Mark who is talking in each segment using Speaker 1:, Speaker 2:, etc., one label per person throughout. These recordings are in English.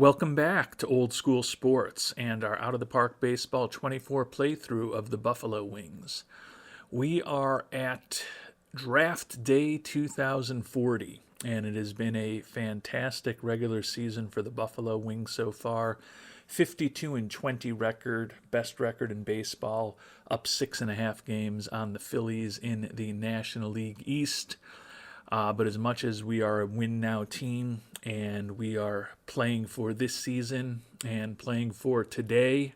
Speaker 1: Welcome back to Old School Sports and our Out of the Park Baseball 24 playthrough of the Buffalo Wings. We are at Draft Day 2040, and it has been a fantastic regular season for the Buffalo Wings so far. 52-20 record, best record in baseball, up 6.5 games on the Phillies in the National League East. But as much as we are a win now team and we are playing for this season and playing for today,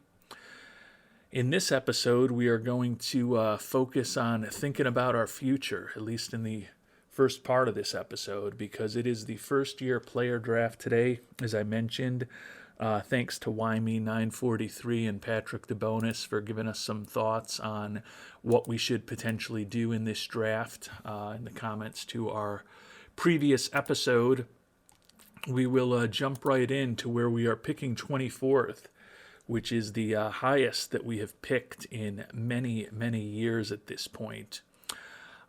Speaker 1: in this episode we are going to focus on thinking about our future, at least in the first part of this episode, because it is the first year player draft today, as I mentioned. Thanks to Wyme943 and Patrick DeBonis for giving us some thoughts on what we should potentially do in this draft in the comments to our previous episode. We will jump right into where we are picking 24th, which is the highest that we have picked in many, many years at this point.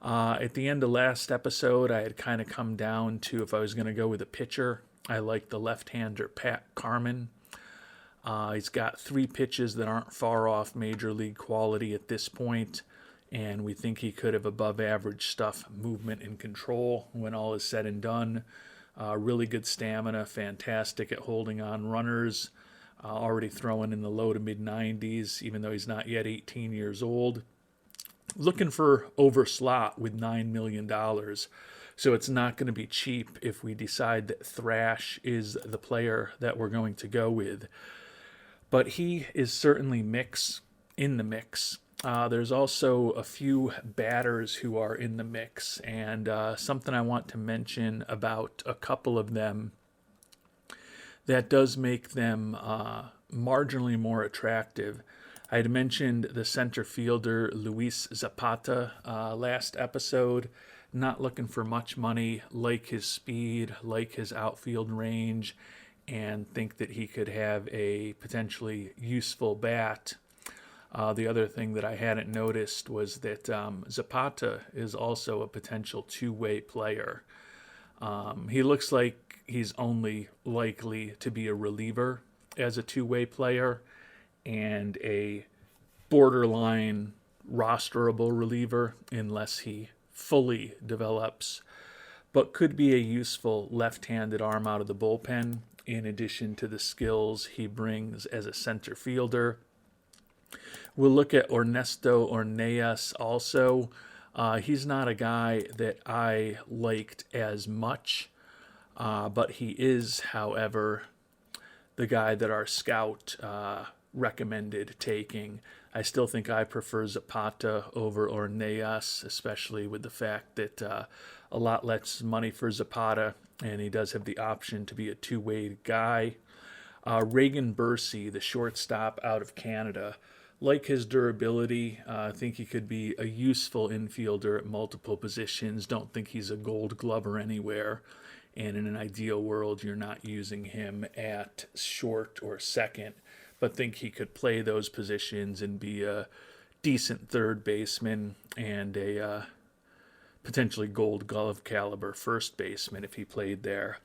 Speaker 1: At the end of last episode, I had kind of come down to if I was going to go with a pitcher. I like the left-hander Pat Carman. He's got 3 pitches that aren't far off major league quality at this point, and we think he could have above-average stuff, movement and control when all is said and done. Really good stamina, fantastic at holding on runners, already throwing in the low to mid-90s, even though he's not yet 18 years old. Looking for over slot with $9 million. So it's not going to be cheap if we decide that Thrash is the player that we're going to go with. But he is certainly in the mix. There's also a few batters who are in the mix, and something I want to mention about a couple of them that does make them marginally more attractive. I had mentioned the center fielder Luis Zapata last episode. Not looking for much money, like his speed, like his outfield range, and think that he could have a potentially useful bat. The other thing that I hadn't noticed was that Zapata is also a potential two-way player. He looks like he's only likely to be a reliever as a two-way player and a borderline rosterable reliever unless he fully develops, but could be a useful left-handed arm out of the bullpen in addition to the skills he brings as a center fielder. We'll look at Ernesto Ornelas also. He's not a guy that I liked as much, but he is, however, the guy that our scout recommended taking. I still think I prefer Zapata over Ornelas, especially with the fact that a lot less money for Zapata, and he does have the option to be a two-way guy. Reagan Bursey, the shortstop out of Canada, like his durability. I think he could be a useful infielder at multiple positions. Don't think he's a gold glover anywhere. And in an ideal world, you're not using him at short or second, but think he could play those positions and be a decent third baseman and a potentially gold glove caliber first baseman if he played there.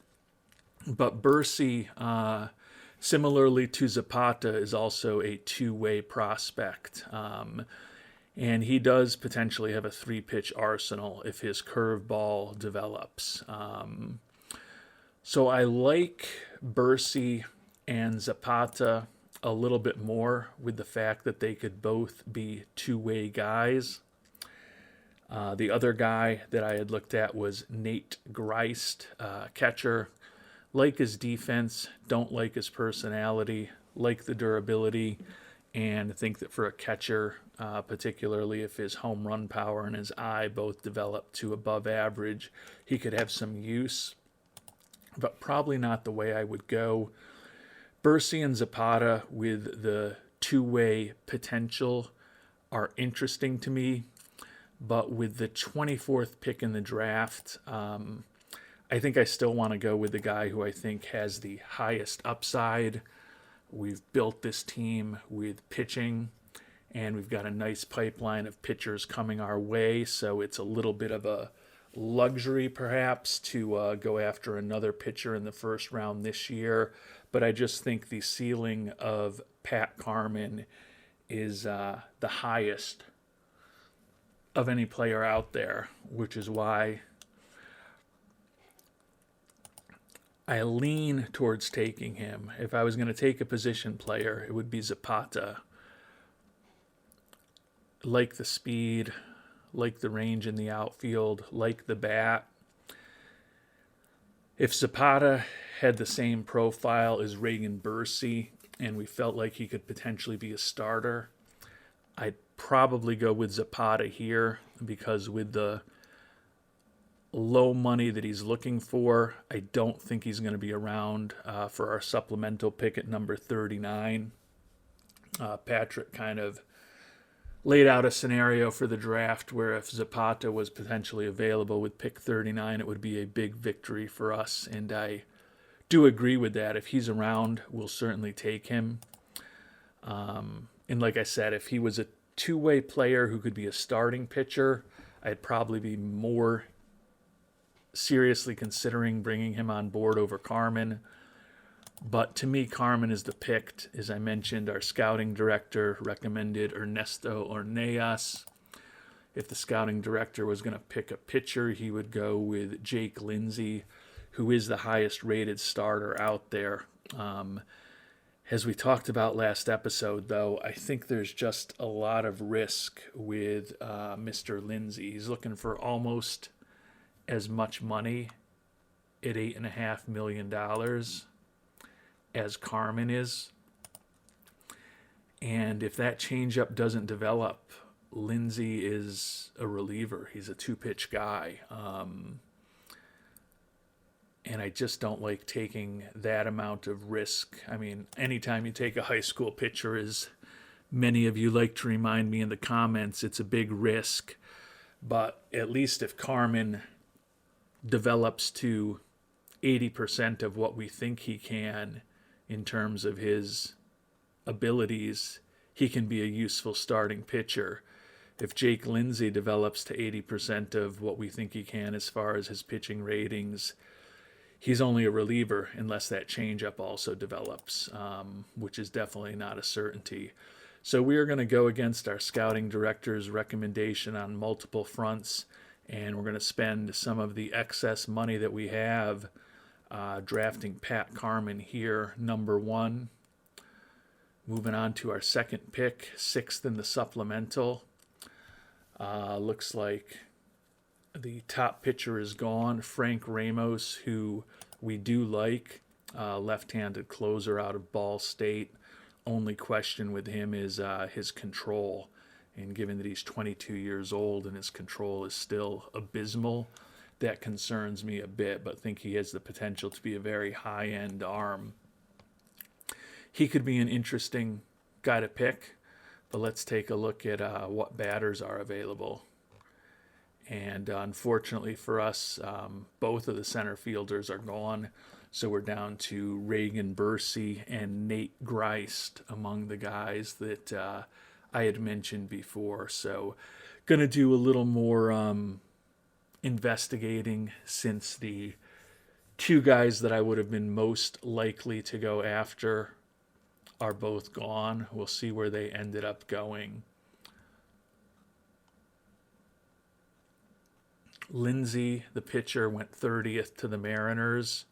Speaker 1: But Bursey, similarly to Zapata, is also a two-way prospect. And he does potentially have a 3-pitch arsenal if his curveball develops. So I like Bursey and Zapata a little bit more with the fact that they could both be two-way guys. The other guy that I had looked at was Nate Greist, catcher. Like his defense, don't like his personality, like the durability, and think that for a catcher, particularly if his home run power and his eye both develop to above average, he could have some use, but probably not the way I would go. Bursey and Zapata with the two-way potential are interesting to me, but with the 24th pick in the draft, I think I still want to go with the guy who I think has the highest upside. We've built this team with pitching, and we've got a nice pipeline of pitchers coming our way, so it's a little bit of a luxury perhaps to go after another pitcher in the first round this year, but I just think the ceiling of Pat Carman is the highest of any player out there, which is why I lean towards taking him. If I was going to take a position player, it would be Zapata. Like the speed, like the range in the outfield, like the bat. If Zapata had the same profile as Reagan Bursey and we felt like he could potentially be a starter, I'd probably go with Zapata here because with the low money that he's looking for, I don't think he's going to be around for our supplemental pick at number 39. Patrick kind of laid out a scenario for the draft where if Zapata was potentially available with pick 39, it would be a big victory for us, and I do agree with that. If he's around, we'll certainly take him. And like I said, if he was a two-way player who could be a starting pitcher, I'd probably be more seriously considering bringing him on board over Carman. But to me, Carman is the pick. As I mentioned, our scouting director recommended Ernesto Ornelas. If the scouting director was going to pick a pitcher, he would go with Jake Lindsey, who is the highest rated starter out there. As we talked about last episode, though, I think there's just a lot of risk with Mr. Lindsey. He's looking for almost as much money at $8.5 million as Carman is. And if that changeup doesn't develop, Lindsey is a reliever. He's a two-pitch guy. And I just don't like taking that amount of risk. I mean, anytime you take a high school pitcher, as many of you like to remind me in the comments, it's a big risk. But at least if Carman develops to 80% of what we think he can in terms of his abilities, he can be a useful starting pitcher. If Jake Lindsey develops to 80% of what we think he can as far as his pitching ratings, he's only a reliever unless that changeup also develops, which is definitely not a certainty. So we are going to go against our scouting director's recommendation on multiple fronts, and we're going to spend some of the excess money that we have drafting Pat Carman here, number 1. Moving on to our second pick, 6th in the supplemental. Looks like the top pitcher is gone, Frank Ramos, who we do like, left-handed closer out of Ball State. Only question with him is his control. And given that he's 22 years old and his control is still abysmal, that concerns me a bit, but think he has the potential to be a very high-end arm. He could be an interesting guy to pick, but let's take a look at what batters are available. And unfortunately for us, both of the center fielders are gone, so we're down to Reagan Bursey and Nate Greist among the guys that I had mentioned before. So going to do a little more investigating, since the two guys that I would have been most likely to go after are both gone. We'll see where they ended up going. Lindsey, the pitcher, went 30th to the Mariners.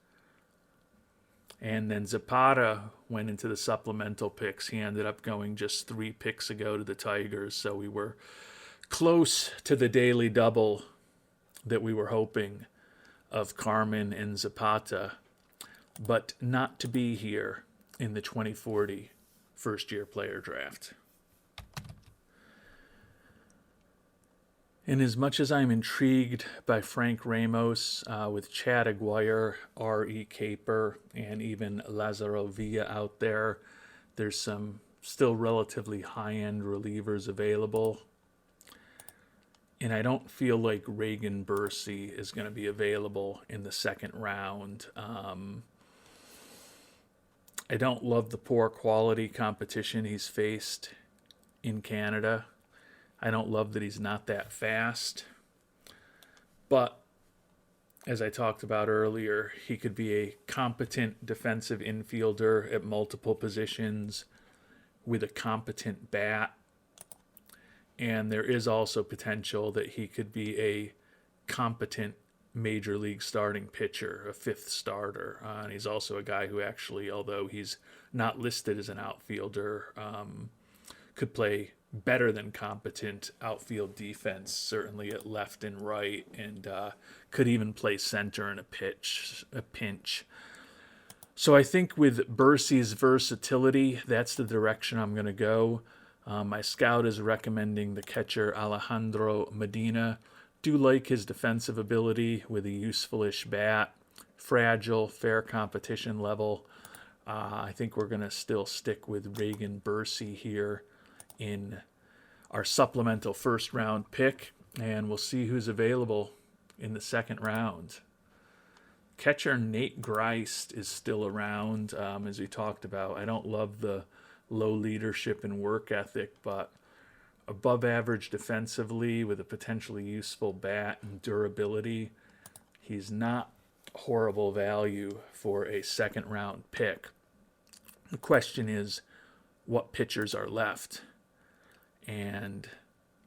Speaker 1: And then Zapata went into the supplemental picks. He ended up going just 3 picks ago to the Tigers. So we were close to the daily double that we were hoping of Carman and Zapata, but not to be here in the 2040 first-year player draft. And as much as I'm intrigued by Frank Ramos, with Chad Aguirre, R.E. Caper, and even Lazaro Villa out there, there's some still relatively high-end relievers available. And I don't feel like Reagan Bursey is going to be available in the second round. I don't love the poor quality competition he's faced in Canada. I don't love that he's not that fast. But as I talked about earlier, he could be a competent defensive infielder at multiple positions with a competent bat. And there is also potential that he could be a competent major league starting pitcher, a fifth starter. And he's also a guy who actually, although he's not listed as an outfielder, could play better than competent outfield defense, certainly at left and right, and could even play center in a pinch. So I think with Bursey's versatility, that's the direction I'm going to go. My scout is recommending the catcher Alejandro Medina. Do like his defensive ability with a useful-ish bat, fragile, fair competition level. I think we're going to still stick with Reagan Bursey here in our supplemental first round pick, and we'll see who's available in the second round. Catcher Nate Greist is still around, as we talked about. I don't love the low leadership and work ethic, but above average defensively with a potentially useful bat and durability. He's not horrible value for a second round pick. The question is, what pitchers are left? And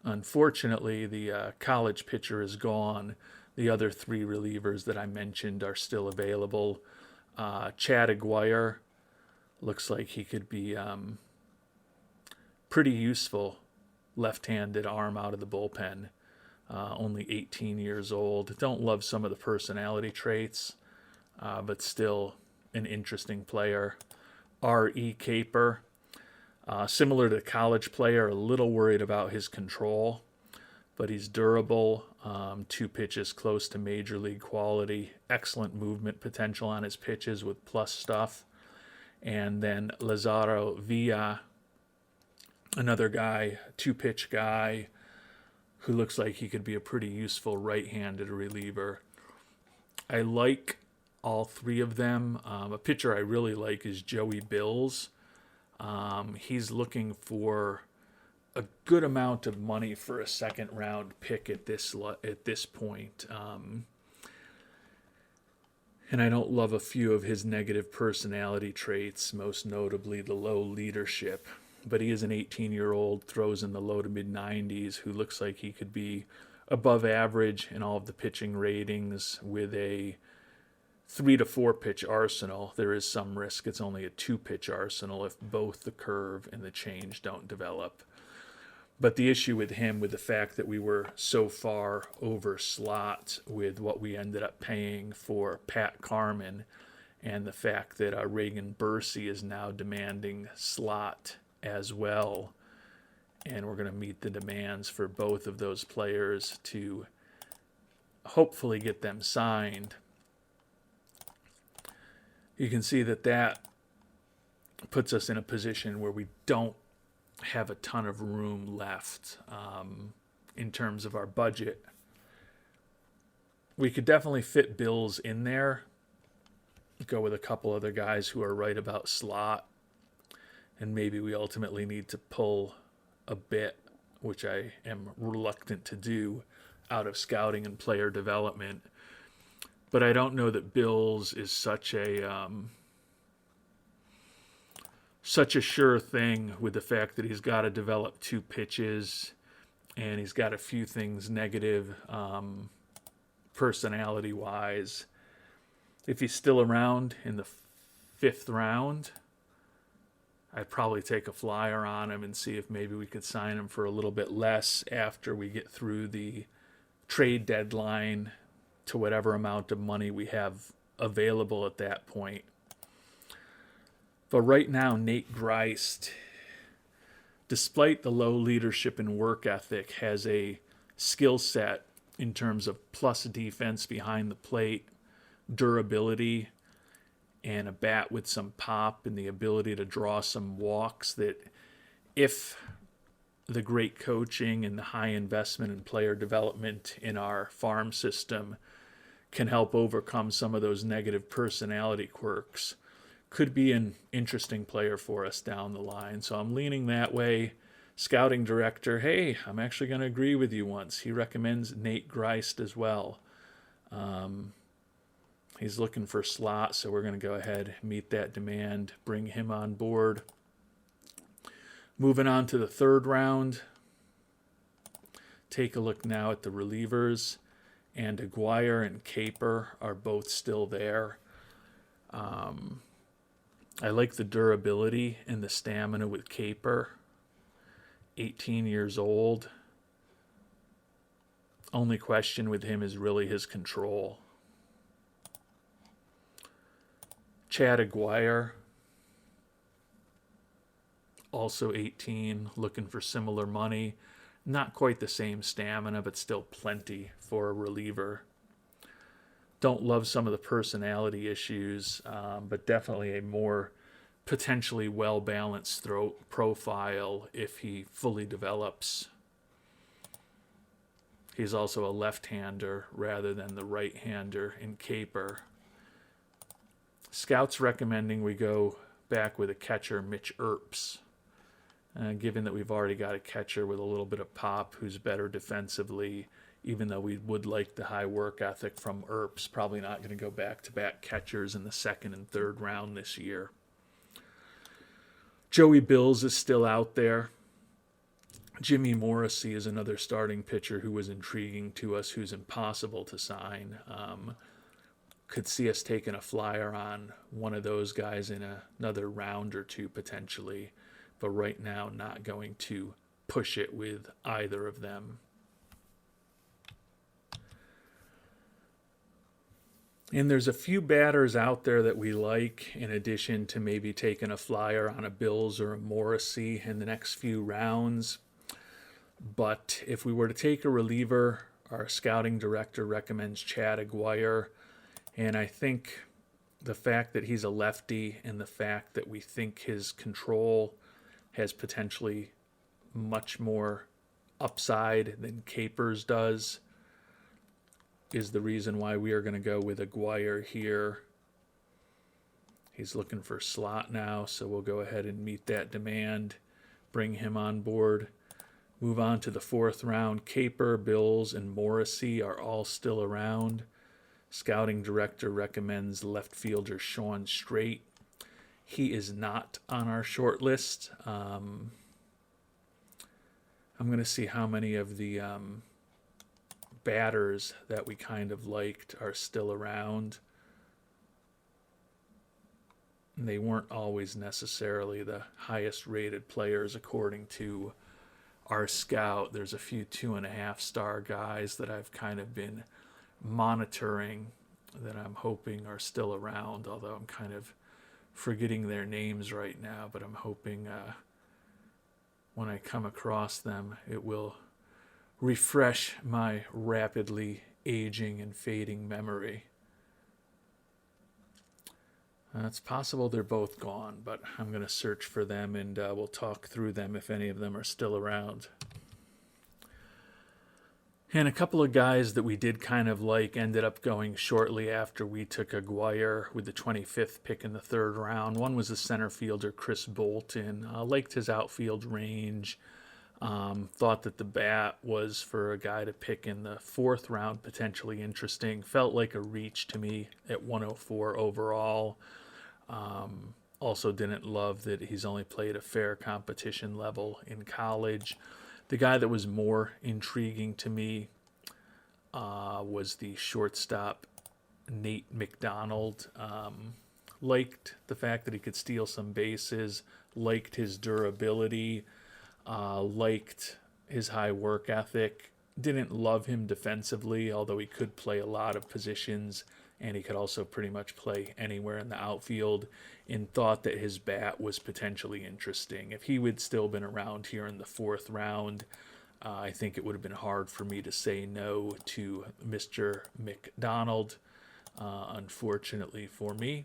Speaker 1: unfortunately, the college pitcher is gone. The other three relievers that I mentioned are still available. Chad Aguirre looks like he could be pretty useful left-handed arm out of the bullpen. Only 18 years old. Don't love some of the personality traits, but still an interesting player. R.E. Caper, similar to the college player, a little worried about his control, but he's durable. 2 pitches close to major league quality. Excellent movement potential on his pitches with plus stuff. And then Lazaro Villa, another guy, 2-pitch guy who looks like he could be a pretty useful right-handed reliever. I like all 3 of them. A pitcher I really like is Joey Bills. He's looking for a good amount of money for a second round pick at this point. And I don't love a few of his negative personality traits, most notably the low leadership. But he is an 18-year-old, throws in the low to mid-90s, who looks like he could be above average in all of the pitching ratings with a 3 to 4 pitch arsenal. There is some risk it's only a 2-pitch arsenal if both the curve and the change don't develop. But the issue with him, with the fact that we were so far over slot with what we ended up paying for Pat Carman, and the fact that Reagan Bursey is now demanding slot as well, and we're going to meet the demands for both of those players to hopefully get them signed. You can see that puts us in a position where we don't have a ton of room left in terms of our budget. We could definitely fit Bills in there, go with a couple other guys who are right about slot, and maybe we ultimately need to pull a bit, which I am reluctant to do, out of scouting and player development. But I don't know that Bills is such a sure thing, with the fact that he's got to develop 2 pitches and he's got a few things negative personality-wise. If he's still around in the 5th round, I'd probably take a flyer on him and see if maybe we could sign him for a little bit less after we get through the trade deadline to whatever amount of money we have available at that point. But right now, Nate Greist, despite the low leadership and work ethic, has a skill set in terms of plus defense behind the plate, durability, and a bat with some pop and the ability to draw some walks that, if the great coaching and the high investment in player development in our farm system can help overcome some of those negative personality quirks, could be an interesting player for us down the line. So I'm leaning that way. Scouting director, hey, I'm actually going to agree with you once. He recommends Nate Greist as well. He's looking for slot, so we're going to go ahead, meet that demand, bring him on board. Moving on to the third round. Take a look now at the relievers. And Aguirre and Caper are both still there. I like the durability and the stamina with Caper. 18 years old. Only question with him is really his control. Chad Aguirre, also 18, looking for similar money. Not quite the same stamina, but still plenty for a reliever. Don't love some of the personality issues, but definitely a more potentially well-balanced throw profile if he fully develops. He's also a left-hander rather than the right-hander in Caper. Scouts recommending we go back with a catcher, Mitch Earps. Given that we've already got a catcher with a little bit of pop who's better defensively, even though we would like the high work ethic from Earps, probably not going to go back-to-back catchers in the second and third round this year. Joey Bills is still out there. Jimmy Morrissey is another starting pitcher who was intriguing to us, who's impossible to sign. Could see us taking a flyer on one of those guys in another round or two potentially, but right now not going to push it with either of them. And there's a few batters out there that we like, in addition to maybe taking a flyer on a Bills or a Morrissey in the next few rounds. But if we were to take a reliever, our scouting director recommends Chad Aguirre. And I think the fact that he's a lefty and the fact that we think his control has potentially much more upside than Capers does is the reason why we are going to go with Aguirre here. He's looking for slot now, so we'll go ahead and meet that demand, bring him on board. Move on to the fourth round. Caper, Bills, and Morrissey are all still around. Scouting director recommends left fielder Sean Straight. He is not on our short list. I'm going to see how many of the batters that we kind of liked are still around. And they weren't always necessarily the highest rated players according to our scout. There's a few 2.5-star guys that I've kind of been monitoring that I'm hoping are still around, although I'm kind of forgetting their names right now, but I'm hoping when I come across them it will refresh my rapidly aging and fading memory. It's possible they're both gone, but I'm going to search for them and we'll talk through them if any of them are still around. And a couple of guys that we did kind of like ended up going shortly after we took Aguirre with the 25th pick in the third round. One was the center fielder, Chris Bolton. Liked his outfield range. Thought that the bat was for a guy to pick in the fourth round potentially interesting. Felt like a reach to me at 104 overall. Also didn't love that he's only played a fair competition level in college. The guy that was more intriguing to me was the shortstop, Nate McDonald. Liked the fact that he could steal some bases, liked his durability, liked his high work ethic. Didn't love him defensively, although he could play a lot of positions, and he could also pretty much play anywhere in the outfield, and thought that his bat was potentially interesting. If he would still been around here in the fourth round, I think it would have been hard for me to say no to Mr. McDonald. Unfortunately for me,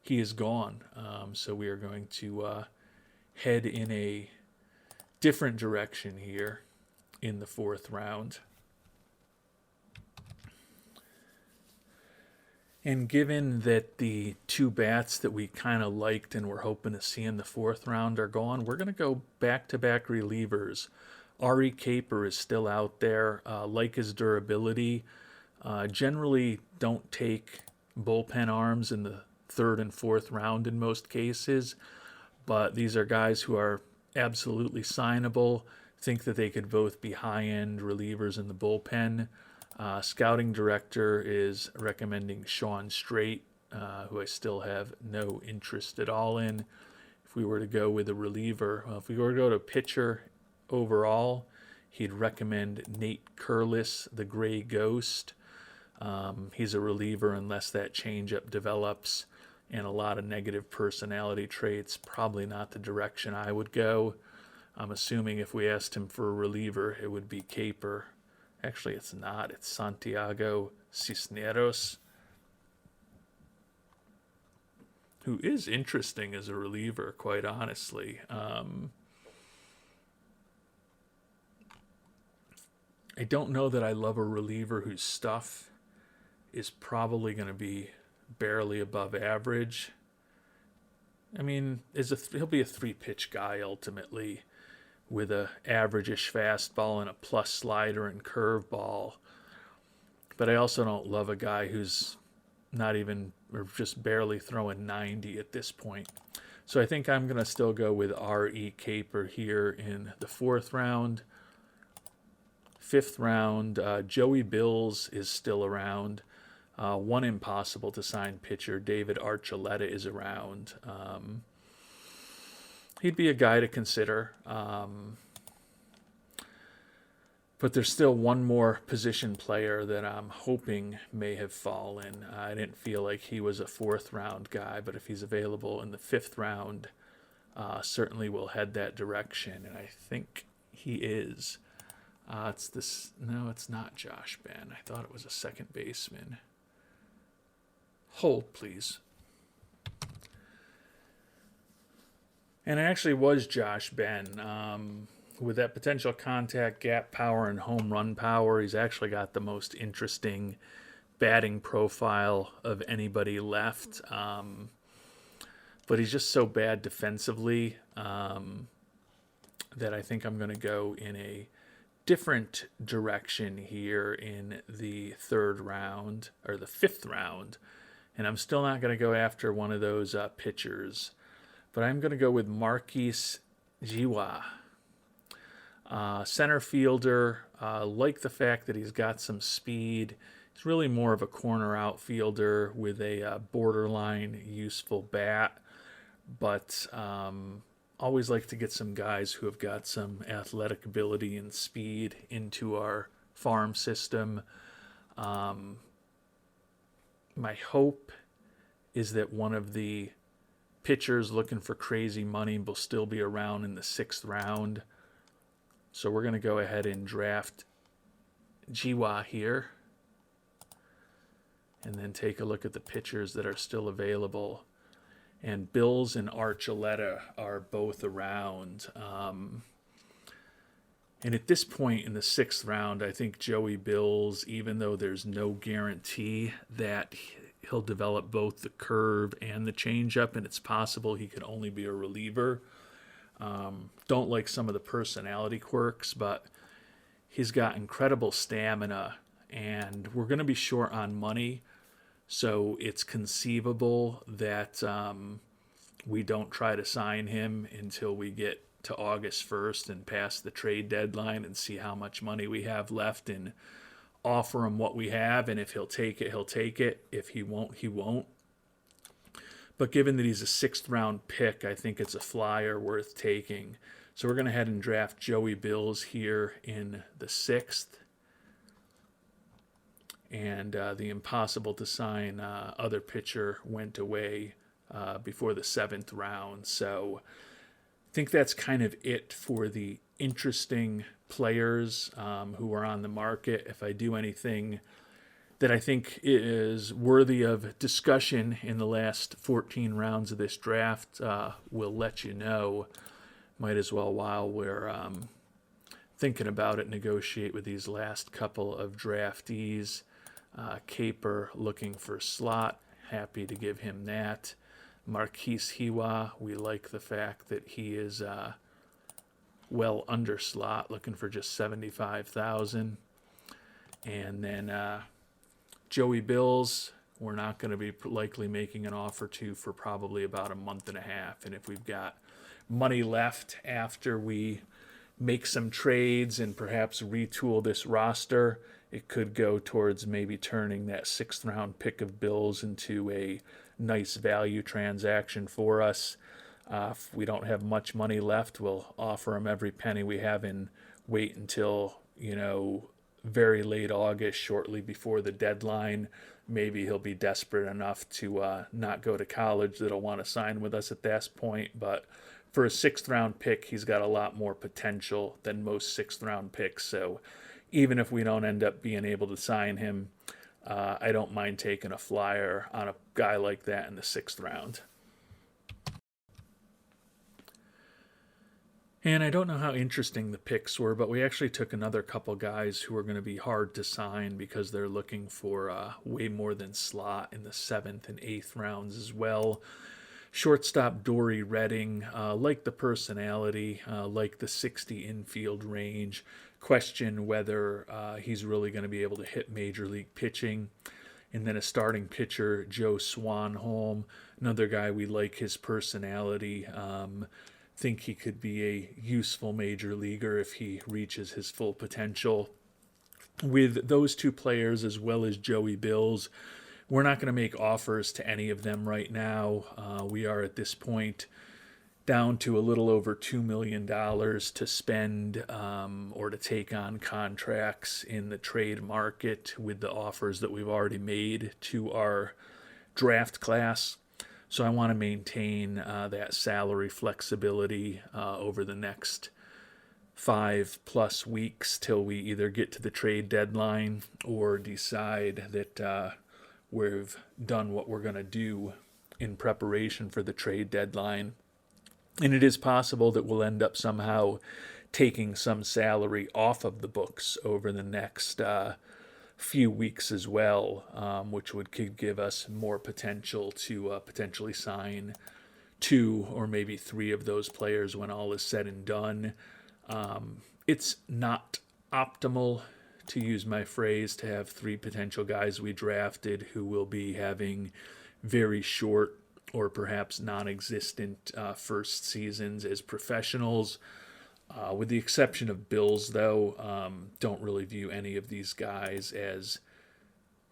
Speaker 1: he is gone. So we are going to head in a different direction here in the fourth round. And given that the two bats that we kind of liked and were hoping to see in the fourth round are gone, we're going to go back-to-back relievers. Ari Caper is still out there. Like his durability. Generally don't take bullpen arms in the third and fourth round in most cases. But these are guys who are absolutely signable. Think that they could both be high-end relievers in the bullpen. Scouting director is recommending Sean Straight, who I still have no interest at all in. If we were to go with a reliever, if we were to go to pitcher overall, he'd recommend Nate Curlis, the Gray Ghost. He's a reliever unless that changeup develops and a lot of negative personality traits. Probably not the direction I would go. I'm assuming if we asked him for a reliever, it would be Caper. Actually, it's not. It's Santiago Cisneros, who is interesting as a reliever, quite honestly. I don't know that I love a reliever whose stuff is probably going to be barely above average. I mean, he'll be a three-pitch guy ultimately, with a average-ish fastball and a plus slider and curveball. But I also don't love a guy who's not even, or just barely throwing 90 at this point. So I think I'm going to still go with R.E. Caper here in the fourth round. Fifth round, Joey Bills is still around. One impossible to sign pitcher, David Archuleta, is around. He'd be a guy to consider. But there's still one more position player that I'm hoping may have fallen. I didn't feel like he was a fourth round guy, but if he's available in the fifth round, certainly we'll head that direction. And I think he is. It's this. No, it's not Josh Ben. I thought it was a second baseman. Hold, please. And it actually was Josh Ben. With that potential contact, gap power, and home run power, he's actually got the most interesting batting profile of anybody left. But he's just so bad defensively that I think I'm going to go in a different direction here in the third round, or the fifth round. And I'm still not going to go after one of those pitchers. But I'm going to go with Marquise Jiwa. Center fielder, like the fact that he's got some speed. He's really more of a corner outfielder with a borderline useful bat. But always like to get some guys who have got some athletic ability and speed into our farm system. My hope is that one of the pitchers looking for crazy money will still be around in the sixth round. So we're going to go ahead and draft Jiwa here. And then take a look at the pitchers that are still available. And Bills and Archuleta are both around. And at this point in the sixth round, I think Joey Bills, even though there's no guarantee that he'll develop both the curve and the changeup, and it's possible he could only be a reliever. Don't like some of the personality quirks, but he's got incredible stamina, and we're going to be short on money, so it's conceivable that we don't try to sign him until we get to August 1st and past the trade deadline and see how much money we have left and offer him what we have. And if he'll take it, he'll take it. If he won't, he won't. But given that he's a sixth round pick, I think it's a flyer worth taking. So we're going to head and draft Joey Bills here in the sixth. And the impossible to sign other pitcher went away before the seventh round. So I think that's kind of it for the interesting players who are on the market. If I do anything that I think is worthy of discussion in the last 14 rounds of this draft, we'll let you know. Might as well, while we're thinking about it, negotiate with these last couple of draftees. Caper looking for slot. Happy to give him that. Marquise Jiwa, we like the fact that he is well under slot, looking for just $75,000. And then Joey Bills, We're not going to be likely making an offer to for probably about a month and a half. And if we've got money left after we make some trades and perhaps retool this roster, it could go towards maybe turning that 6th round pick of Bills into a nice value transaction for us. If we don't have much money left, we'll offer him every penny we have and wait until, very late August, shortly before the deadline. Maybe he'll be desperate enough to not go to college that he'll want to sign with us at that point. But for a 6th round pick, he's got a lot more potential than most 6th round picks. So even if we don't end up being able to sign him, I don't mind taking a flyer on a guy like that in the 6th round. And I don't know how interesting the picks were, but we actually took another couple guys who are going to be hard to sign because they're looking for way more than slot in the 7th and 8th rounds as well. Shortstop Dory Redding, like the personality, like the 60 infield range. Question whether he's really going to be able to hit major league pitching. And then a starting pitcher, Joe Swanholm, another guy we like his personality. Think he could be a useful major leaguer if he reaches his full potential. With those two players as well as Joey Bills, we're not going to make offers to any of them right now. We are at this point down to a little over $2 million to spend or to take on contracts in the trade market with the offers that we've already made to our draft class. So I want to maintain that salary flexibility over the next 5+ weeks till we either get to the trade deadline or decide that we've done what we're going to do in preparation for the trade deadline. And it is possible that we'll end up somehow taking some salary off of the books over the next few weeks as well, which could give us more potential to potentially sign 2 or maybe 3 of those players when all is said and done. It's not optimal, to use my phrase, to have 3 potential guys we drafted who will be having very short or perhaps non-existent first seasons as professionals. With the exception of Bills, though, don't really view any of these guys as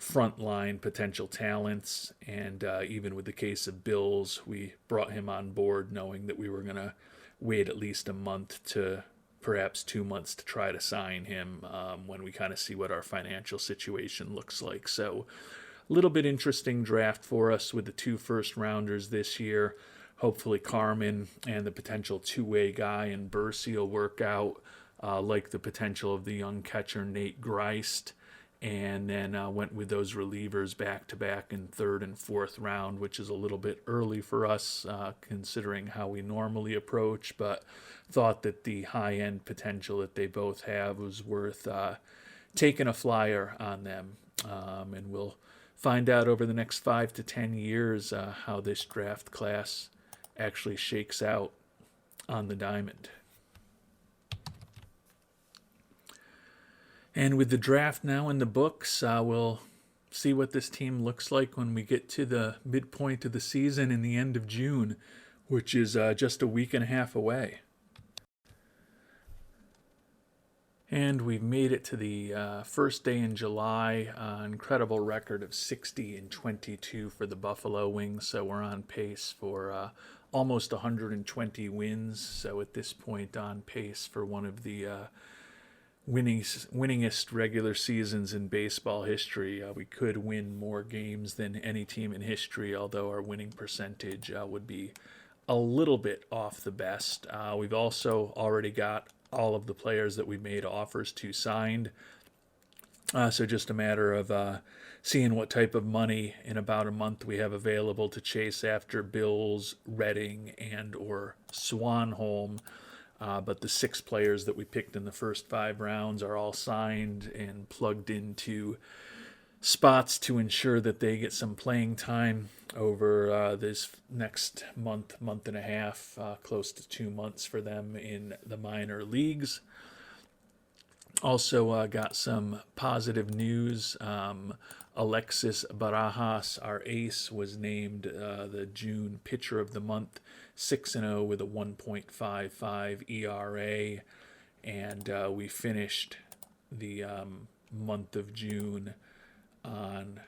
Speaker 1: frontline potential talents. And even with the case of Bills, we brought him on board knowing that we were going to wait at least a month to perhaps 2 months to try to sign him when we kind of see what our financial situation looks like. So a little bit interesting draft for us with the 2 first-rounders this year. Hopefully Carmen and the potential two-way guy in Bursey will work out, like the potential of the young catcher Nate Greist, and then went with those relievers back-to-back in 3rd and 4th round, which is a little bit early for us considering how we normally approach, but thought that the high-end potential that they both have was worth taking a flyer on them, and we'll find out over the next 5 to 10 years how this draft class actually shakes out on the diamond. And with the draft now in the books, we'll see what this team looks like when we get to the midpoint of the season in the end of June, which is just a week and a half away. And we've made it to the first day in July, incredible record of 60-22 for the Buffalo Wings. So we're on pace for almost 120 wins. So at this point, on pace for one of the winningest regular seasons in baseball history. We could win more games than any team in history, although our winning percentage would be a little bit off the best. We've also already got all of the players that we made offers to signed. So just a matter of seeing what type of money in about a month we have available to chase after Bills, Redding, and or Swanholm. But the 6 players that we picked in the first 5 rounds are all signed and plugged into spots to ensure that they get some playing time over this next month and a half, close to 2 months for them in the minor leagues. Also got some positive news. Alexis Barajas, our ace, was named the June Pitcher of the Month, 6-0 with a 1.55 ERA. And we finished the month of June on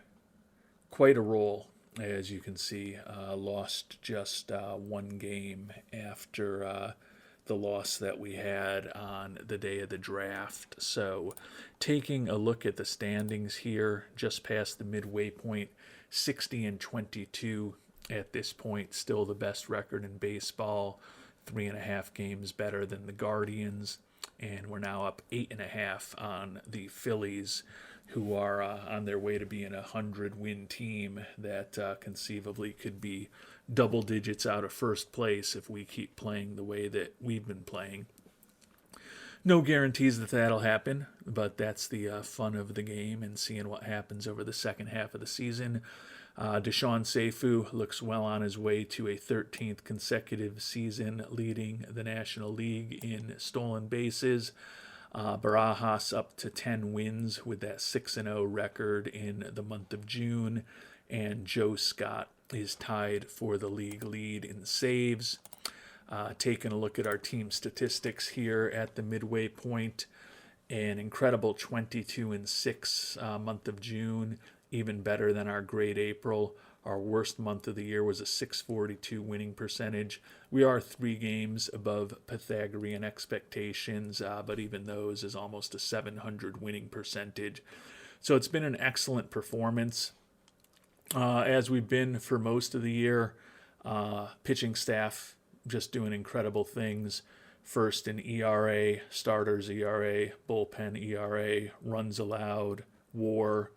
Speaker 1: quite a roll, as you can see. Lost just one game after the loss that we had on the day of the draft. So taking a look at the standings here, just past the midway point, 60-22 at this point, still the best record in baseball, 3.5 games better than the Guardians, and we're now up 8.5 on the Phillies, who are on their way to being a 100-win team that conceivably could be double digits out of first place if we keep playing the way that we've been playing. No guarantees that that'll happen, but that's the fun of the game and seeing what happens over the second half of the season. Deshaun Seifu looks well on his way to a 13th consecutive season leading the National League in stolen bases. Barajas up to 10 wins with that 6-0 record in the month of June, and Joe Scott is tied for the league lead in saves. Taking a look at our team statistics here at the midway point, an incredible 22-6 month of June, even better than our great April. Our worst month of the year was a 642 winning percentage. We are 3 games above Pythagorean expectations, but even those is almost a 700 winning percentage. So it's been an excellent performance, as we've been for most of the year. Pitching staff just doing incredible things. First in ERA, starters ERA, bullpen ERA, runs allowed, WAR,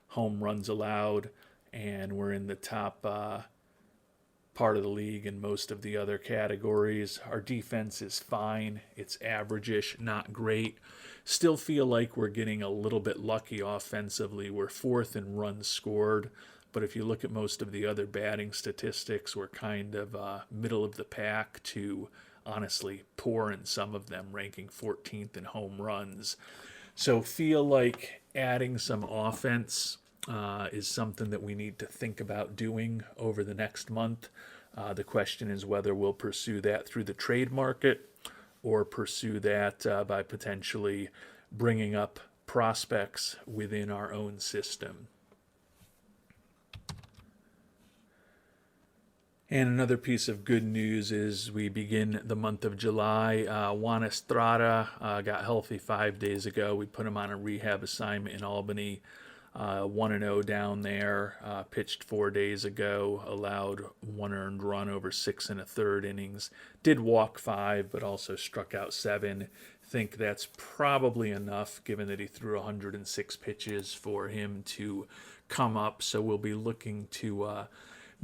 Speaker 1: home runs allowed, and we're in the top part of the league in most of the other categories. Our defense is fine. It's average-ish, not great. Still feel like we're getting a little bit lucky offensively. We're 4th in runs scored, but if you look at most of the other batting statistics, we're kind of middle of the pack to honestly poor in some of them, ranking 14th in home runs. So feel like adding some offense is something that we need to think about doing over the next month. The question is whether we'll pursue that through the trade market or pursue that by potentially bringing up prospects within our own system. And another piece of good news is we begin the month of July. Juan Estrada got healthy 5 days ago. We put him on a rehab assignment in Albany. 1-0 down there, pitched 4 days ago, allowed 1 earned run over 6 1/3 innings. Did walk 5, but also struck out 7. Think that's probably enough, given that he threw 106 pitches for him to come up. So we'll be looking to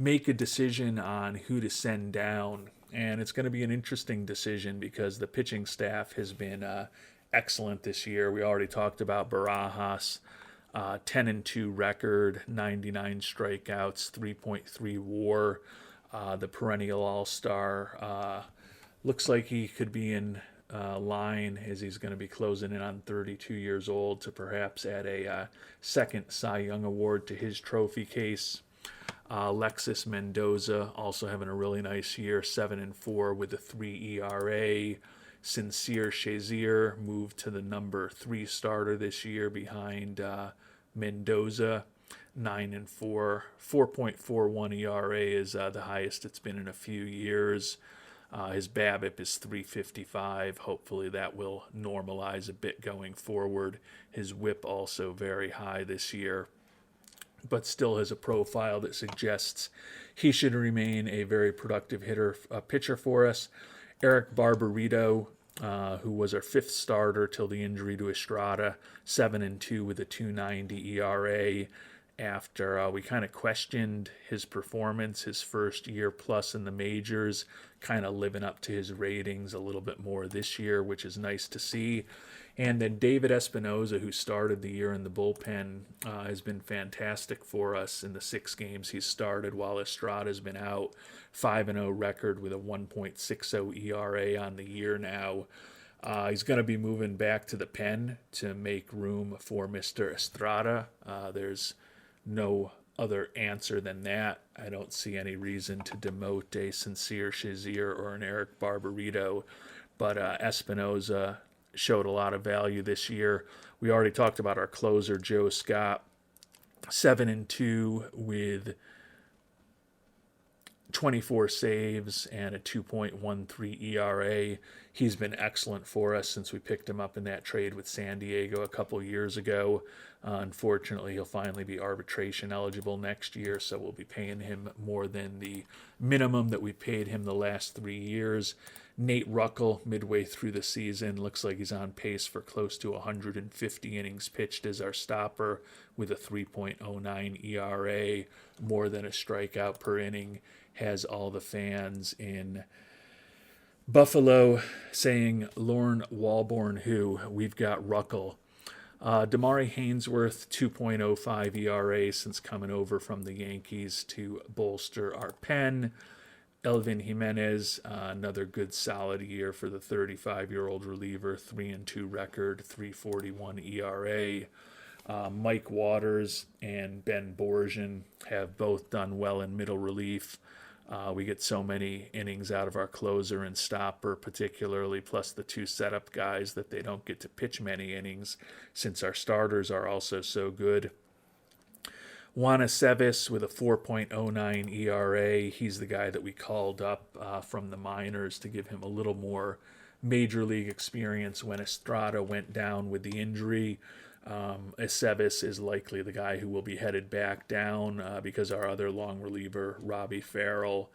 Speaker 1: make a decision on who to send down. And it's going to be an interesting decision because the pitching staff has been excellent this year. We already talked about Barajas. 10-2 record, 99 strikeouts, 3.3 WAR. The perennial all-star looks like he could be in line, as he's going to be closing in on 32 years old, to perhaps add a second Cy Young Award to his trophy case. Alexis Mendoza also having a really nice year, 7-4 with a 3 ERA. Sincere Shazier moved to the number 3 starter this year behind Mendoza, 9-4. 4.41 ERA is the highest it's been in a few years. His BABIP is 355. Hopefully that will normalize a bit going forward. His WHIP also very high this year, but still has a profile that suggests he should remain a very productive pitcher for us. Eric Barbarito, who was our 5th starter till the injury to Estrada, 7-2 with a 2.90 ERA. After we kind of questioned his performance his first year plus in the majors, kind of living up to his ratings a little bit more this year, which is nice to see. And then David Espinoza, who started the year in the bullpen, has been fantastic for us in the 6 games he's started while Estrada's been out. 5-0 record with a 1.60 ERA on the year now. He's going to be moving back to the pen to make room for Mr. Estrada. There's no other answer than that. I don't see any reason to demote a Sincere Shazier or an Eric Barbarito, but Espinoza showed a lot of value this year. We already talked about our closer, Joe Scott, 7-2 with 24 saves and a 2.13 ERA. He's been excellent for us since we picked him up in that trade with San Diego a couple years ago. Unfortunately, he'll finally be arbitration eligible next year, so we'll be paying him more than the minimum that we paid him the last 3 years. Nate Ruckel, midway through the season, looks like he's on pace for close to 150 innings pitched as our stopper with a 3.09 ERA, more than a strikeout per inning. Has all the fans in Buffalo saying, Lorne Walborn who? We've got Ruckel. Damari Hainsworth, 2.05 ERA since coming over from the Yankees to bolster our pen. Elvin Jimenez, another good solid year for the 35-year-old reliever, 3-2 record, 3.41 ERA. Mike Waters and Ben Borgen have both done well in middle relief. We get so many innings out of our closer and stopper, particularly, plus the two setup guys, that they don't get to pitch many innings since our starters are also so good. Juan Aceves with a 4.09 ERA. He's the guy that we called up from the minors to give him a little more major league experience when Estrada went down with the injury. Aceves is likely the guy who will be headed back down because our other long reliever, Robbie Farrell,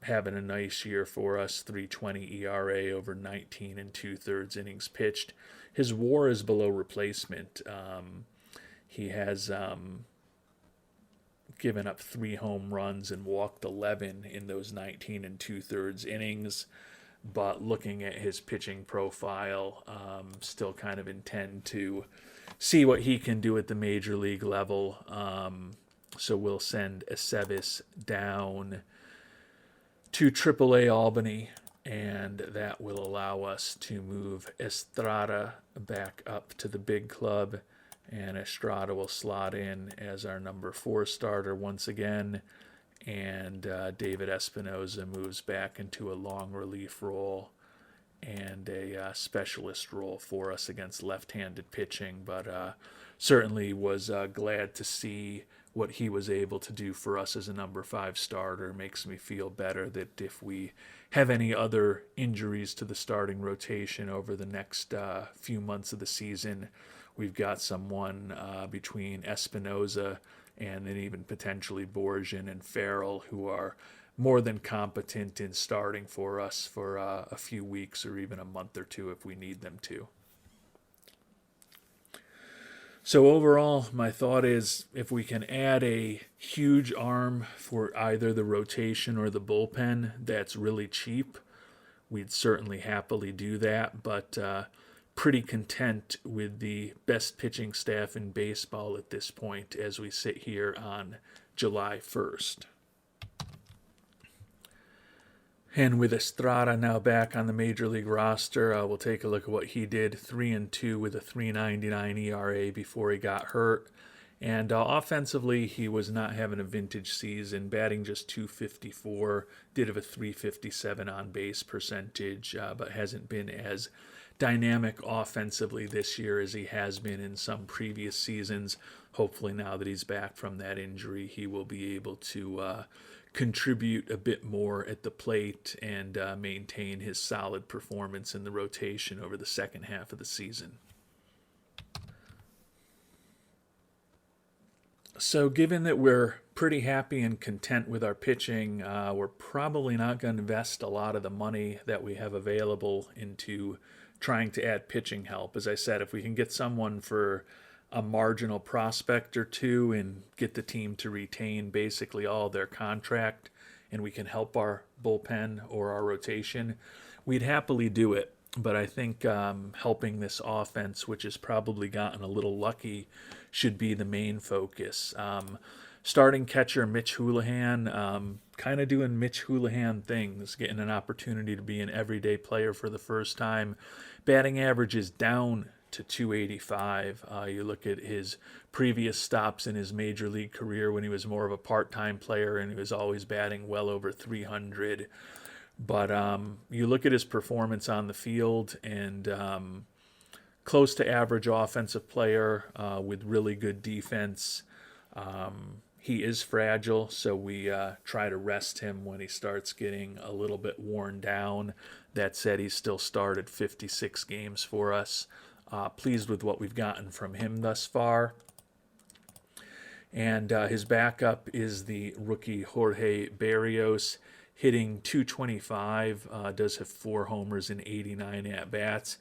Speaker 1: having a nice year for us, 3.20 ERA over 19 2/3 innings pitched. His WAR is below replacement. He has given up 3 home runs and walked 11 in those 19 2/3 innings. But looking at his pitching profile, still kind of intend to see what he can do at the major league level. So we'll send Aceves down to AAA Albany, and that will allow us to move Estrada back up to the big club, and Estrada will slot in as our number 4 starter once again. And David Espinoza moves back into a long relief role and a specialist role for us against left-handed pitching, but certainly was glad to see what he was able to do for us as a number 5 starter. Makes me feel better that if we have any other injuries to the starting rotation over the next few months of the season, we've got someone between Espinoza and then even potentially Borgen and Farrell who are more than competent in starting for us for a few weeks or even a month or two if we need them to. So overall, my thought is if we can add a huge arm for either the rotation or the bullpen that's really cheap, we'd certainly happily do that, but pretty content with the best pitching staff in baseball at this point as we sit here on July 1st. And with Estrada now back on the major league roster, we'll take a look at what he did. 3-2 with a 3.99 ERA before he got hurt. And offensively, he was not having a vintage season, batting just .254, did have a .357 on-base percentage, but hasn't been as dynamic offensively this year as he has been in some previous seasons. Hopefully now that he's back from that injury, he will be able to contribute a bit more at the plate and maintain his solid performance in the rotation over the second half of the season. So given that we're pretty happy and content with our pitching, we're probably not going to invest a lot of the money that we have available into trying to add pitching help. As I said, if we can get someone for a marginal prospect or two and get the team to retain basically all their contract and we can help our bullpen or our rotation, we'd happily do it. But I think helping this offense, which has probably gotten a little lucky, should be the main focus. Starting catcher Mitch Houlihan, kind of doing Mitch Houlihan things, getting an opportunity to be an everyday player for the first time. Batting average is down to 285. You look at his previous stops in his major league career when he was more of a part-time player and he was always batting well over 300. But you look at his performance on the field, and close to average offensive player with really good defense. He is fragile, so we try to rest him when he starts getting a little bit worn down. That said, he's still started 56 games for us. Pleased with what we've gotten from him thus far. And his backup is the rookie Jorge Berrios, hitting 225, does have 4 homers and 89 at-bats.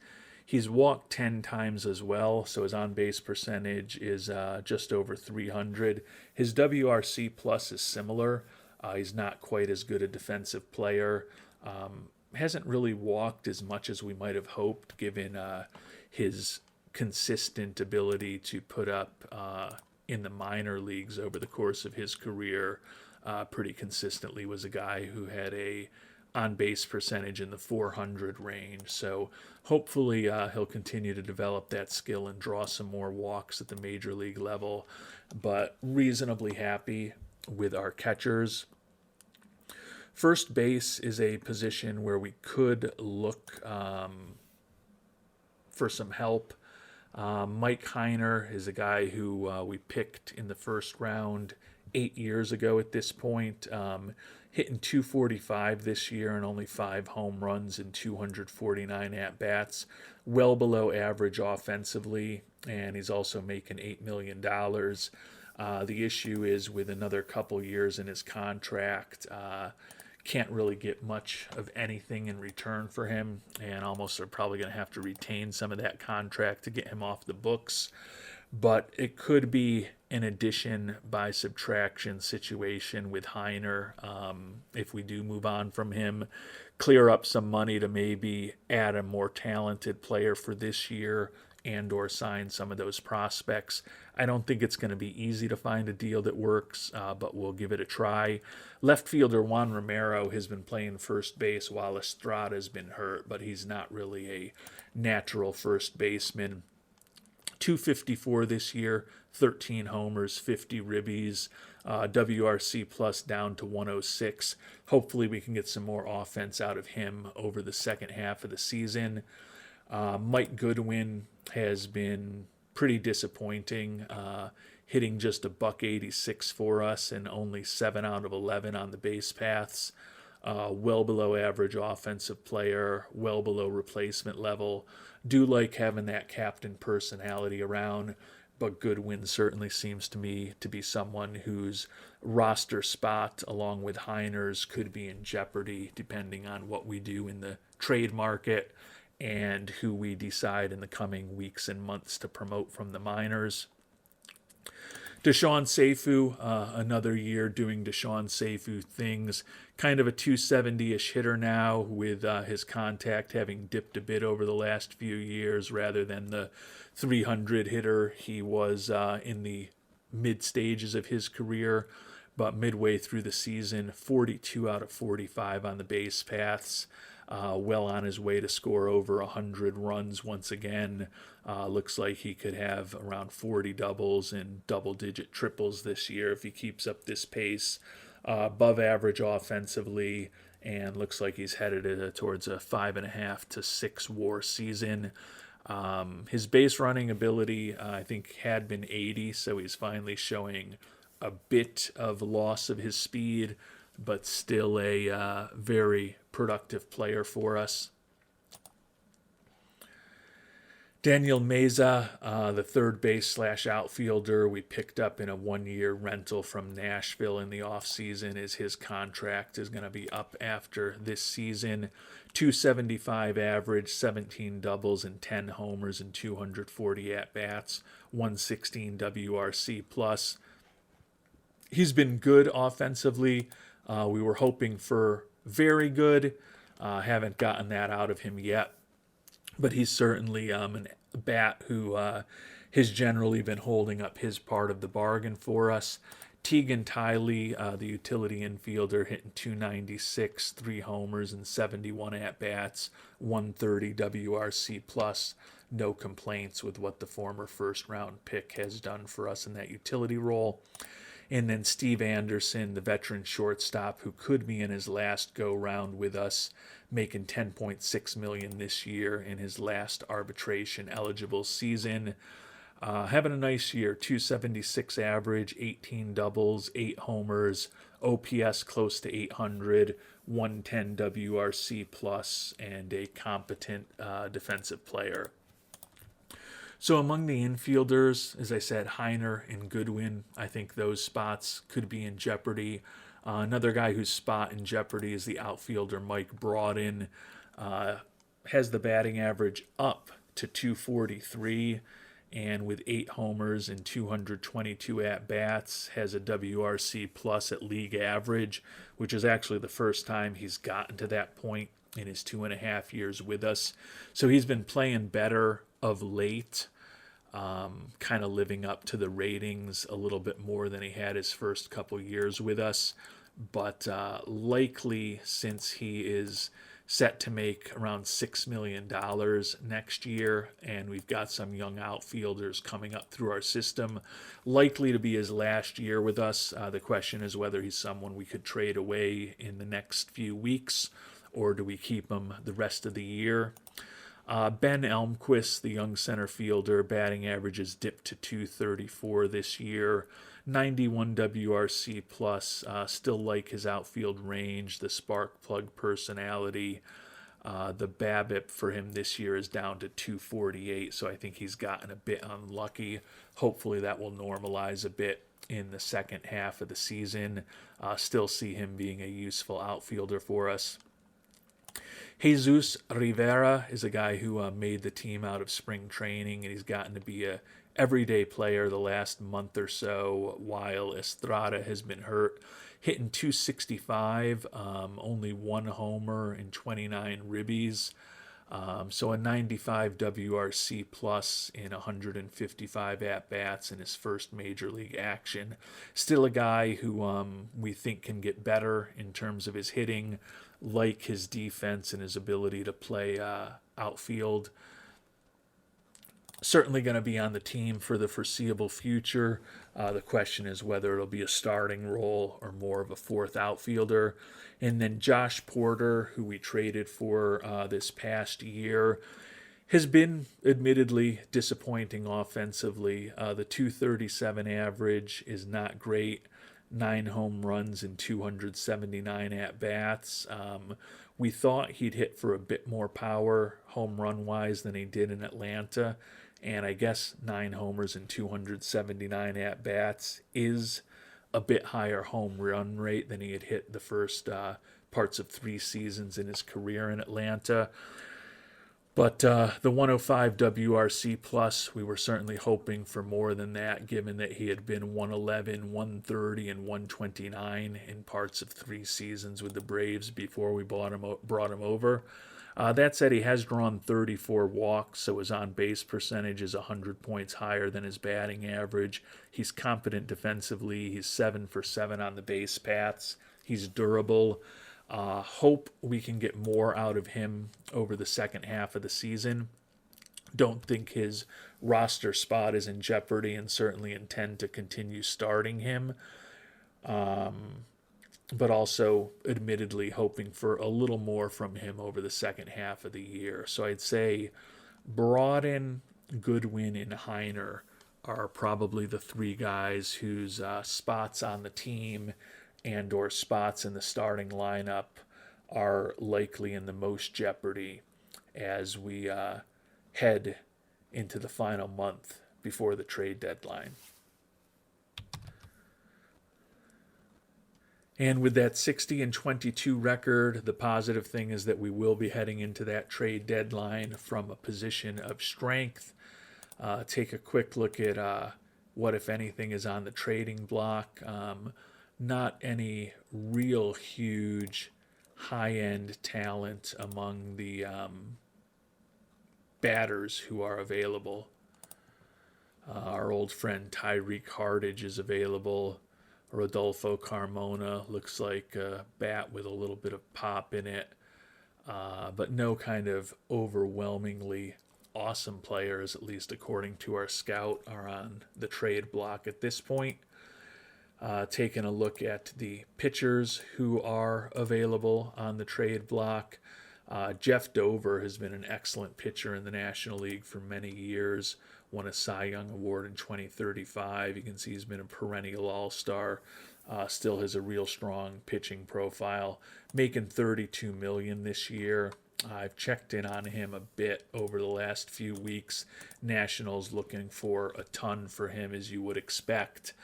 Speaker 1: He's walked 10 times as well, so his on-base percentage is just over 300. His WRC plus is similar. He's not quite as good a defensive player. Hasn't really walked as much as we might have hoped, given his consistent ability to put up in the minor leagues over the course of his career. Pretty consistently was a guy who had a on-base percentage in the 400 range. So hopefully he'll continue to develop that skill and draw some more walks at the major league level. But reasonably happy with our catchers. First base is a position where we could look for some help. Mike Heiner is a guy who we picked in the first round 8 years ago at this point, hitting 245 this year and only 5 home runs and 249 at-bats, well below average offensively, and he's also making $8 million. The issue is with another couple years in his contract, can't really get much of anything in return for him, and almost are probably going to have to retain some of that contract to get him off the books. But it could be an addition by subtraction situation with Heiner if we do move on from him, clear up some money to maybe add a more talented player for this year and or sign some of those prospects. I don't think it's going to be easy to find a deal that works, but we'll give it a try. Left fielder Juan Romero has been playing first base while Estrada's been hurt, but he's not really a natural first baseman. 254 this year, 13 homers, 50 ribbies, WRC plus down to 106. Hopefully we can get some more offense out of him over the second half of the season. Mike Goodwin has been pretty disappointing, hitting just a $186 for us and only 7 out of 11 on the base paths. Well below average offensive player, well below replacement level. Do like having that captain personality around, but Goodwin certainly seems to me to be someone whose roster spot, along with Heiner's, could be in jeopardy depending on what we do in the trade market and who we decide in the coming weeks and months to promote from the minors. Deshaun Seifu, another year doing Deshaun Seifu things. Kind of a 270-ish hitter now, with his contact having dipped a bit over the last few years rather than the 300 hitter he was in the mid stages of his career. But midway through the season, 42 out of 45 on the base paths. Well on his way to score over 100 runs once again. Looks like he could have around 40 doubles and double-digit triples this year if he keeps up this pace. Above average offensively, and looks like he's headed towards a 5.5 to 6 WAR season. His base running ability, I think, had been 80, so he's finally showing a bit of loss of his speed, but still a very productive player for us. Daniel Meza, the third base / outfielder we picked up in a 1-year rental from Nashville in the offseason, as his contract is going to be up after this season. 275 average, 17 doubles and 10 homers and 240 at-bats, 116 WRC plus. He's been good offensively. We were hoping for very good. Haven't gotten that out of him yet. But he's certainly a bat who has generally been holding up his part of the bargain for us. Tegan Tiley, the utility infielder, hitting 296, 3 homers, and 71 at-bats, 130 WRC plus. No complaints with what the former first-round pick has done for us in that utility role. And then Steve Anderson, the veteran shortstop, who could be in his last go-round with us, making $10.6 million this year in his last arbitration-eligible season. Having a nice year, 276 average, 18 doubles, 8 homers, OPS close to 800, 110 WRC plus, and a competent defensive player. So among the infielders, as I said, Heiner and Goodwin, I think those spots could be in jeopardy. Another guy whose spot in jeopardy is the outfielder Mike Broaden. Has the batting average up to 243, and with 8 homers and 222 at-bats, has a WRC plus at league average, which is actually the first time he's gotten to that point in his 2.5 years with us. So he's been playing better of late, kind of living up to the ratings a little bit more than he had his first couple years with us. But likely, since he is set to make around $6 million next year, and we've got some young outfielders coming up through our system, likely to be his last year with us. The question is whether he's someone we could trade away in the next few weeks, or do we keep him the rest of the year? Ben Elmquist, the young center fielder, batting averages dipped to 234 this year. 91 WRC plus, still like his outfield range, the spark plug personality. The BABIP for him this year is down to 248, so I think he's gotten a bit unlucky. Hopefully that will normalize a bit in the second half of the season. Still see him being a useful outfielder for us. Jesus Rivera is a guy who made the team out of spring training, and he's gotten to be a everyday player the last month or so while Estrada has been hurt. Hitting 265, only 1 homer and 29 ribbies. So a 95 WRC plus in 155 at-bats in his first major league action. Still a guy who we think can get better in terms of his hitting, like his defense and his ability to play outfield. Certainly going to be on the team for the foreseeable future. The question is whether it'll be a starting role or more of a fourth outfielder. And then Josh Porter, who we traded for this past year, has been admittedly disappointing offensively. The 237 average is not great. 9 home runs and 279 at-bats. We thought he'd hit for a bit more power home run-wise than he did in Atlanta. And I guess 9 homers and 279 at-bats is a bit higher home run rate than he had hit the first parts of 3 seasons in his career in Atlanta. But the 105 WRC plus, we were certainly hoping for more than that, given that he had been 111, 130, and 129 in parts of 3 seasons with the Braves before we brought him over. That said, he has drawn 34 walks, so his on-base percentage is 100 points higher than his batting average. He's competent defensively. He's 7 for 7 on the base paths. He's durable. Hope we can get more out of him over the second half of the season. Don't think his roster spot is in jeopardy and certainly intend to continue starting him. But also admittedly hoping for a little more from him over the second half of the year. So I'd say Broaden, Goodwin, and Heiner are probably the 3 guys whose spots on the team and or spots in the starting lineup are likely in the most jeopardy as we head into the final month before the trade deadline. And with that 60-22 record, the positive thing is that we will be heading into that trade deadline from a position of strength. Take a quick look at what, if anything, is on the trading block. Not any real huge high-end talent among the batters who are available. Our old friend Tyreek Hardage is available. Rodolfo Carmona looks like a bat with a little bit of pop in it, but no kind of overwhelmingly awesome players, at least according to our scout, are on the trade block at this point. Taking a look at the pitchers who are available on the trade block. Jeff Dover has been an excellent pitcher in the National League for many years. Won a Cy Young Award in 2035. You can see he's been a perennial all-star. Still has a real strong pitching profile. Making $32 million this year. I've checked in on him a bit over the last few weeks. Nationals looking for a ton for him, as you would expect,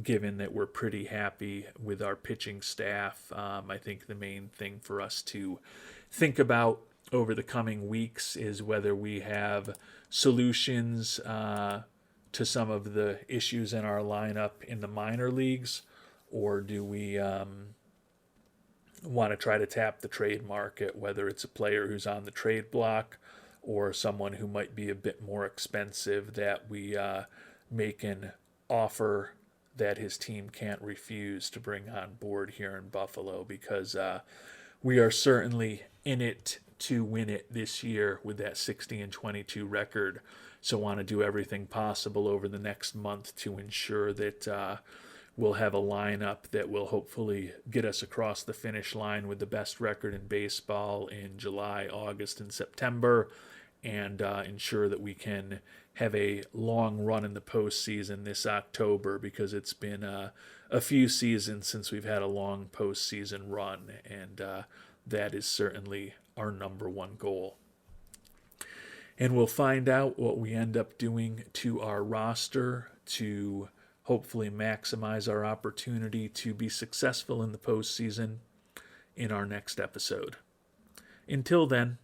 Speaker 1: given that we're pretty happy with our pitching staff. I think the main thing for us to think about over the coming weeks is whether we have solutions to some of the issues in our lineup in the minor leagues, or do we want to try to tap the trade market, whether it's a player who's on the trade block or someone who might be a bit more expensive that we make an offer that his team can't refuse to bring on board here in Buffalo, because we are certainly in it to win it this year with that 60-22 record. So want to do everything possible over the next month to ensure that we'll have a lineup that will hopefully get us across the finish line with the best record in baseball in July, August, and September, and ensure that we can have a long run in the postseason this October, because it's been a few seasons since we've had a long postseason run, and that is certainly our number one goal. And we'll find out what we end up doing to our roster to hopefully maximize our opportunity to be successful in the postseason in our next episode. Until then,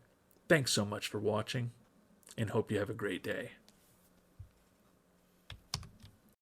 Speaker 1: thanks so much for watching, and hope you have a great day.